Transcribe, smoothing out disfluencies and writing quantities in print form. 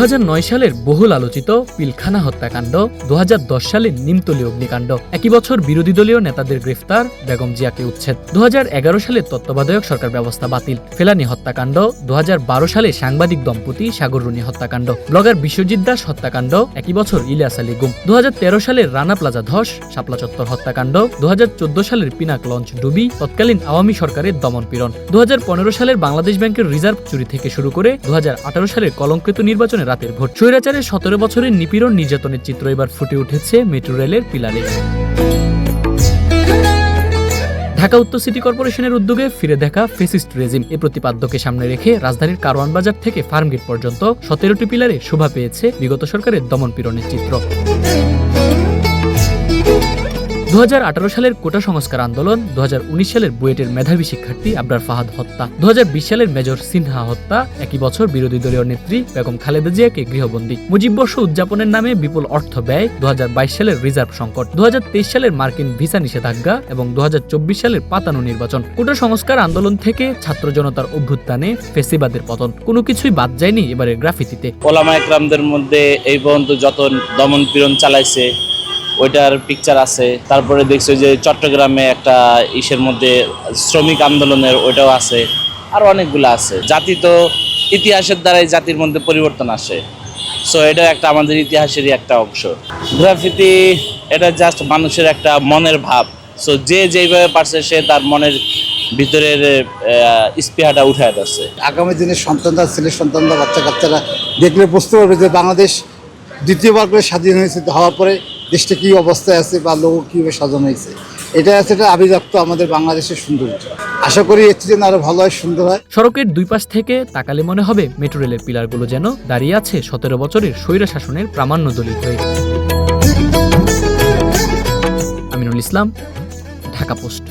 2009 সালের বহুল আলোচিত পিলখানা হত্যাকাণ্ড, 2010 সালের নিমতলী অগ্নিকাণ্ড, একই বছর বিরোধী দলীয় নেতাদের গ্রেফতার, বেগম জিয়াকে উচ্ছেদ, 2011 সালে তত্ত্বাবধায়ক সরকার ব্যবস্থা বাতিল, ফেলানি হত্যাকাণ্ড, 2012 সালে সাংবাদিক দম্পতি সাগর রুনি হত্যাকাণ্ড, ব্লগার বিশ্বজিৎ দাস হত্যাকাণ্ড, একই বছর ইলিয়াস আলী গুম, 2013 সালের রানা প্লাজা ধস, শাপলা চত্বর হত্যাকাণ্ড, 2014 সালের পিনাক লঞ্চ ডুবি, তৎকালীন আওয়ামী সরকারের দমনপীড়ন, 2015 সালের বাংলাদেশ ব্যাংকের রিজার্ভ চুরি থেকে শুরু করে 2018 সালের কলঙ্কিত নির্বাচনে রাতের ভোট, স্বৈরাচারের 17 বছরের নিপীড়ন নির্যাতনের চিত্র এবার ফুটে উঠেছে মেট্রো রেলের পিলারে। ঢাকা উত্তর সিটি কর্পোরেশনের উদ্যোগে ফিরে দেখা ফেসিস্ট রেজিম, এই প্রতিপাদ্যকে সামনে রেখে রাজধানীর কারওয়ান বাজার থেকে ফার্মগেট পর্যন্ত 17টি পিলারে শোভা পেয়েছে বিগত সরকারের দমনপীড়নের চিত্র। 2018 সালের কোটা সংস্কার আন্দোলন, 2019 সালের বুয়েটের মেধাবী শিক্ষার্থী আবরার ফাহাদ হত্যা, 2020 সালের মেজর সিনহা হত্যা, একই বছর বিরোধী দলীয় নেত্রী বেগম খালেদা জিয়াকে গৃহবন্দী, মুজিব বর্ষ উদযাপনের নামে বিপুল অর্থ ব্যয়, 2022 সালের রিজার্ভ সংকট, 2023 সালের মার্কিন ভিসা নিষেধাজ্ঞা এবং 2024 সালের পাতানো নির্বাচন। কোটা সংস্কার আন্দোলন থেকে ছাত্র জনতার অভ্যুত্থানে ফেসিবাদের পতন, কোনো কিছুই বাদ যায়নি এবারের গ্রাফিতিতে। ওলামা একরামদের মধ্যে এই পর্যন্ত যত দমন পীড়ন চালাইছে ওইটার পিকচার আছে। তারপরে দেখছো যে চট্টগ্রামে একটা ইসের মধ্যে শ্রমিক আন্দোলনের ওইটাও আছে, আর অনেকগুলো আছে। জাতি তো ইতিহাসের দ্বারাই জাতির মধ্যে পরিবর্তন আসে, সো এটা একটা আমাদের ইতিহাসেরই একটা অংশ। গ্রাফিতি এটা জাস্ট মানুষের একটা মনের ভাব, সো যে যেইভাবে পারছে সে তার মনের ভিতরের স্পৃহাটা উঠায় দিচ্ছে। আগামী দিনের সন্তানরা, ছেলের সন্তানরা, বাচ্চা কাচ্চারা দেখলে বুঝতে পারবে যে বাংলাদেশ দ্বিতীয়বার করে স্বাধীন হয়েছে, হওয়ার পরে দেশটা কী অবস্থায় আছে বা লোক কীভাবে সাজানো হয়েছে। এটা আছে এটা আবির্ভাব আমাদের বাংলাদেশের সৌন্দর্য। আশা করি এর যেন আরো ভালো হয়, সুন্দর হয়। সড়কের দুই পাশ থেকে তাকালে মনে হবে মেট্রো রেলের পিলারগুলো যেন দাঁড়িয়ে আছে 17 বছরের স্বৈর শাসনের প্রামাণ্য দলিল হয়ে। আমিনুল ইসলাম, ঢাকা পোস্ট।